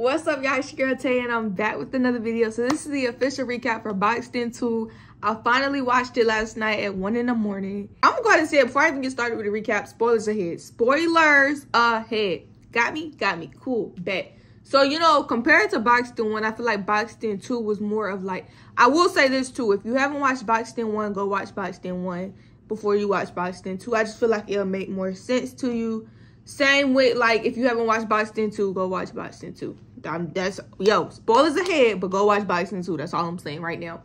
What's up, y'all? It's your girl Tay, and I'm back with another video. So this is the official recap for Boxed In 2. I finally watched it last night at 1 in the morning. I'm gonna go ahead and say it before I even get started with the recap. Spoilers ahead. Spoilers ahead. Got me? Got me. Cool. Bet. So, you know, compared to Boxed In 1, I feel like Boxed In 2 was more of like... I will say this too. If you haven't watched Boxed In 1, go watch Boxed In 1 before you watch Boxed In 2. I just feel like it'll make more sense to you. Same with, like, if you haven't watched Boxed In 2, go watch Boxed In 2. Yo, spoilers ahead, but go watch Boxed In 2. That's all I'm saying right now.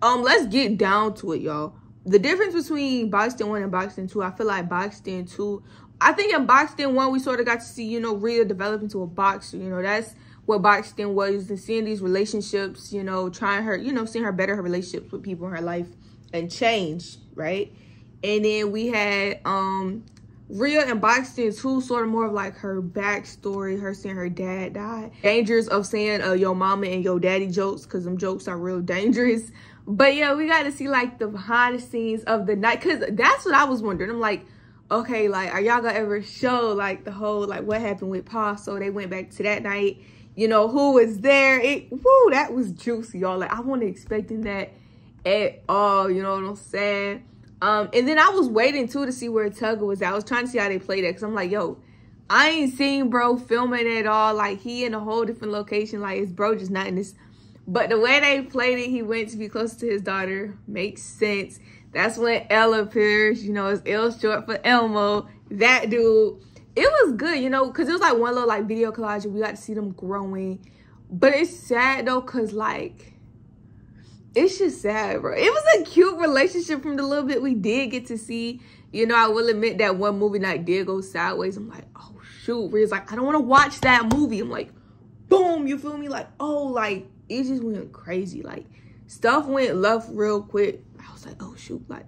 Let's get down to it, y'all. The difference between Boxed In 1 and Boxed In 2, I feel like Boxed In 2, I think in Boxed In 1, we sort of got to see, you know, Rhea develop into a boxer. You know, that's what Boxed In was, and seeing these relationships, you know, trying her, you know, seeing her better her relationships with people in her life and change, right? And then we had, Rhea and Boxed In 2, sort of more of like her backstory, her seeing her dad die. Dangers of saying your mama and your daddy jokes, because them jokes are real dangerous. But yeah, we got to see like the behind the scenes of the night, because that's what I was wondering. I'm like, okay, like, are y'all gonna ever show like the whole, like, what happened with Pa? So they went back to that night, you know, who was there. Woo, that was juicy, y'all. Like, I wasn't expecting that at all, you know what I'm saying? And then I was waiting too to see where Tugga was at. I was trying to see how they played it, because I'm like, yo, I ain't seen bro filming at all. Like, he in a whole different location. Like, his bro just not in this. But the way they played it, he went to be close to his daughter. Makes sense. That's when L appears. You know, it's L short for Elmo. That dude. It was good, you know, because it was like one little like video collage, and we got to see them growing. But it's sad though, because like, it's just sad, bro. It was a cute relationship from the little bit we did get to see. You know, I will admit that one movie night did go sideways. I'm like, oh, shoot. Rhea's like, I don't want to watch that movie. I'm like, boom, you feel me? Like, oh, like, it just went crazy. Like, stuff went left real quick. I was like, oh, shoot. Like,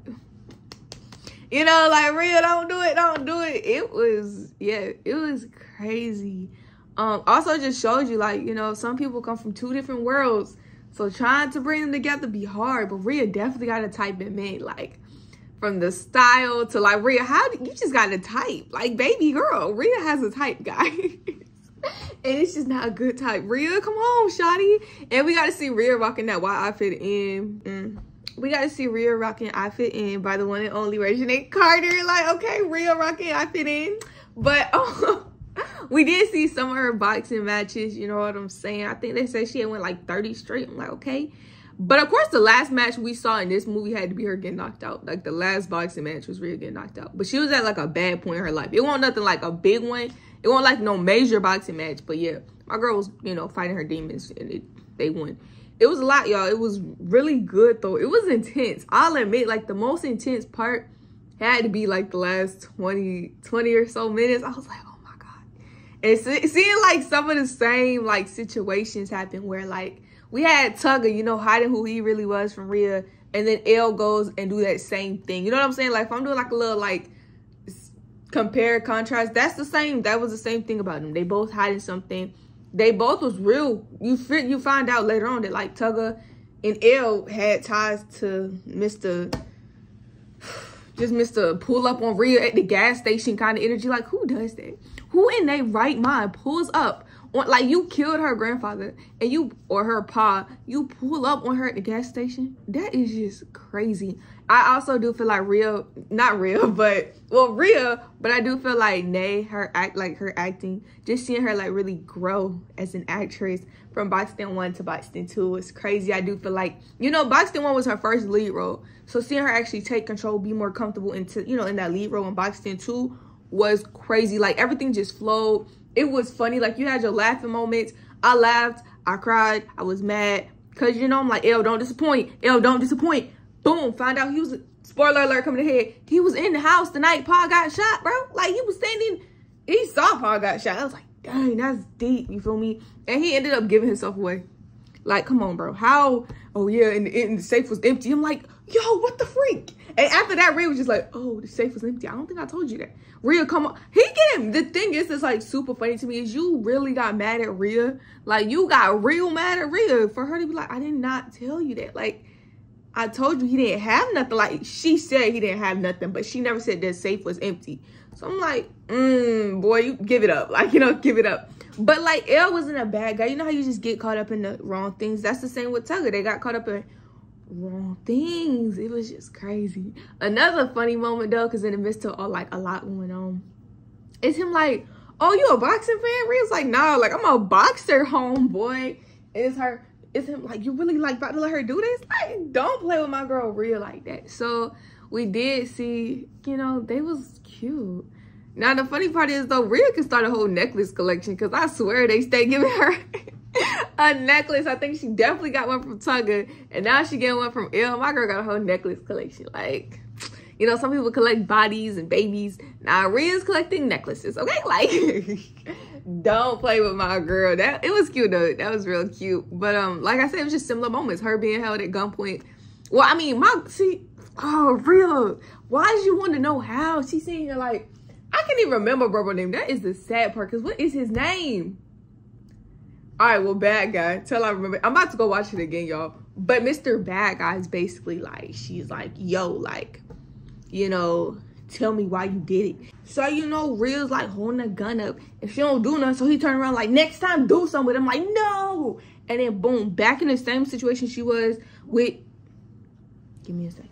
you know, like, Rhea, don't do it. Don't do it. It was, yeah, it was crazy. Also just showed you, like, you know, some people come from two different worlds. So trying to bring them together be hard, but Rhea definitely got a type in me. Like, from the style to like, Rhea, you just got a type. Like, baby girl, Rhea has a type, guys. And it's just not a good type. Rhea, come on, shawty. And we got to see Rhea rocking that white outfit in. We got to see Rhea rocking outfit in by the one and only Reginae Carter. Like, okay, Rhea rocking outfit in. But, we did see some of her boxing matches, you know what I'm saying? I think they said she had went like 30 straight. I'm like, okay. But of course, the last match we saw in this movie had to be her getting knocked out. Like, the last boxing match was Rhea getting knocked out. But she was at like a bad point in her life. It wasn't nothing like a big one. It wasn't like no major boxing match. But yeah, my girl was, you know, fighting her demons, and they won. It was a lot, y'all. It was really good, though. It was intense. I'll admit, like, the most intense part had to be like the last 20 or so minutes. I was like, and seeing like some of the same like situations happen where like we had Tugga, you know, hiding who he really was from Rhea, and then L goes and do that same thing. You know what I'm saying? Like, if I'm doing like a little like compare contrast, that's the same. That was the same thing about them. They both hiding something. They both was real. You find out later on that like Tugga and L had ties to Mr. Pull up on Rhea at the gas station kind of energy. Like, who does that? Who in their right mind pulls up on, like, you killed her grandfather and or her pa, you pull up on her at the gas station? That is just crazy. I also do feel like Rhea, but I do feel like Nay, her acting, just seeing her like really grow as an actress from Boxed In 1 to Boxed In 2 is crazy. I do feel like, you know, Boxed In 1 was her first lead role. So seeing her actually take control, be more comfortable into, you know, in that lead role in Boxed In 2 was crazy. Like, everything just flowed. It was funny. Like, you had your laughing moments. I laughed. I cried. I was mad. Because, you know, I'm like, L, don't disappoint. L, don't disappoint. Boom. Find out he was, spoiler alert coming ahead, he was in the house the night Pa got shot, bro. Like, he was standing, he saw Pa got shot. I was like, dang, that's deep. You feel me? And he ended up giving himself away. Like, come on, bro. How? Oh, yeah, and the safe was empty. I'm like, yo, what the freak? And after that, Rhea was just like, oh, the safe was empty. I don't think I told you that. Rhea, come on. He get him. The thing is, that's like super funny to me is you really got mad at Rhea. Like, you got real mad at Rhea for her to be like, I did not tell you that. Like, I told you he didn't have nothing. Like, she said he didn't have nothing, but she never said the safe was empty. So I'm like, boy, you give it up. Like, you know, give it up. But like, Elle wasn't a bad guy. You know how you just get caught up in the wrong things? That's the same with Tugger. They got caught up in wrong things. It was just crazy. Another funny moment though, because in the midst of all like a lot going on, it's him like, oh, you a boxing fan? Rhea's like, nah, like I'm a boxer, homeboy. It's him like, you really like about to let her do this? Like, don't play with my girl Rhea like that. So we did see, you know, they was cute. Now the funny part is though, Rhea can start a whole necklace collection, because I swear they stay giving her a necklace. I think she definitely got one from Tugger, and now she getting one from Elle. My girl got a whole necklace collection. Like, you know, some people collect bodies and babies. Now Rhea's collecting necklaces, okay? Like, don't play with my girl. That it was cute though. That was real cute. But like I said, it was just similar moments. Her being held at gunpoint. Well, I mean, Rhea, why did you want to know how? She's sitting here like, I can't even remember Bro's name. That is the sad part, because what is his name? All right, well, bad guy. Till I remember. I'm about to go watch it again, y'all. But Mr. Bad Guy is basically like, she's like, yo, like, you know, tell me why you did it. So, you know, Rhea's like holding a gun up. If she don't do nothing, so he turned around like, next time do something with him. Like, no. And then boom, back in the same situation she was with, give me a second.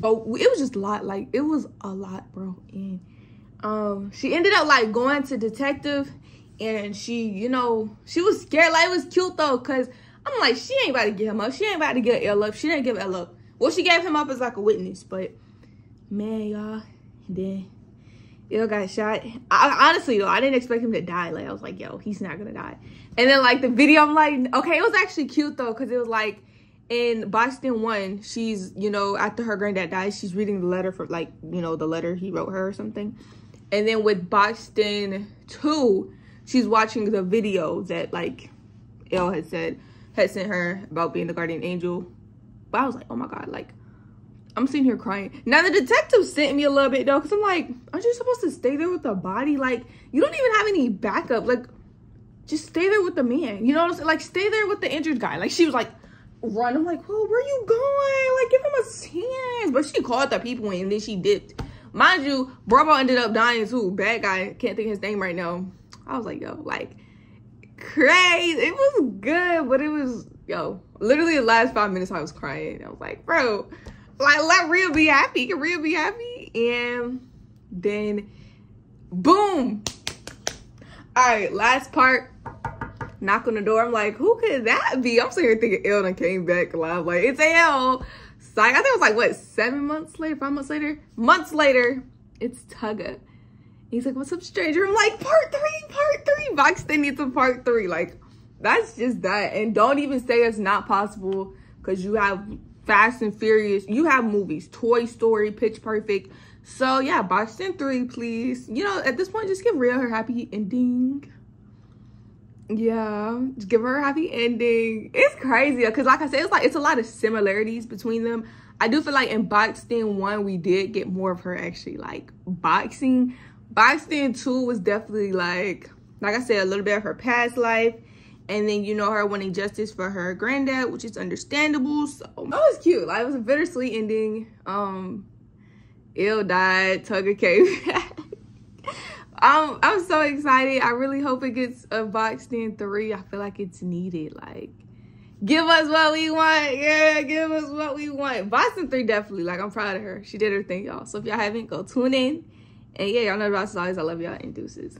Oh, it was just a lot. Like, it was a lot, bro. And she ended up like going to detective, and she, you know, she was scared. Like, it was cute though, because I'm like, she ain't about to get him up. She ain't about to get Elle up. She didn't give Elle up. Well, she gave him up as like a witness, but man, y'all, then Elle got shot. Honestly though, I didn't expect him to die. Like, I was like, yo, he's not gonna die. And then like the video, I'm like, okay, it was actually cute though, because it was like, in Boston 1, she's, you know, after her granddad died, she's reading the letter for, like, you know, the letter he wrote her or something. And then with Boston 2, she's watching the video that, like, Elle had sent her about being the guardian angel. But I was like, oh my God, like, I'm sitting here crying. Now, the detective sent me a little bit, though, because I'm like, aren't you supposed to stay there with the body? Like, you don't even have any backup. Like, just stay there with the man. You know what I'm saying? Like, stay there with the injured guy. Like, she was like, run. I'm like, whoa, where you going? Like, give him a chance. But she called the people in, and then she dipped. Mind you, Bravo ended up dying too. Bad guy, can't think of his name right now. I was like, yo, like, crazy. It was good, but it was, yo, literally the last 5 minutes I was crying. I was like, bro, like, let Rhea be happy. Can Rhea be happy? And then, boom. All right, last part. Knock on the door. I'm like, who could that be? I'm sitting here thinking Elle done came back alive. Like, it's Elle. So I think it was like, what, 7 months later, 5 months later? Months later, it's Tugger. He's like, what's up, stranger? I'm like, part 3. Boxton needs a part 3. Like, that's just that. And don't even say it's not possible, because you have Fast and Furious. You have movies, Toy Story, Pitch Perfect. So yeah, Boxton 3, please. You know, at this point, just give Rhea her happy ending. Yeah, just give her a happy ending. It's crazy because, like I said, it's a lot of similarities between them. I do feel like in Boxton 1 we did get more of her actually like boxing. Boxton 2 was definitely like I said, a little bit of her past life, and then, you know, her wanting justice for her granddad, which is understandable. So that was cute. Like, it was a bittersweet ending. Elle died, Tugger came back. I'm so excited. I really hope it gets a Boxton 3. I feel like it's needed. Like, give us what we want. Yeah, give us what we want. Boxton 3 definitely. Like, I'm proud of her. She did her thing, y'all. So if y'all haven't, go tune in. And yeah, y'all know about Always. I love y'all, and deuces.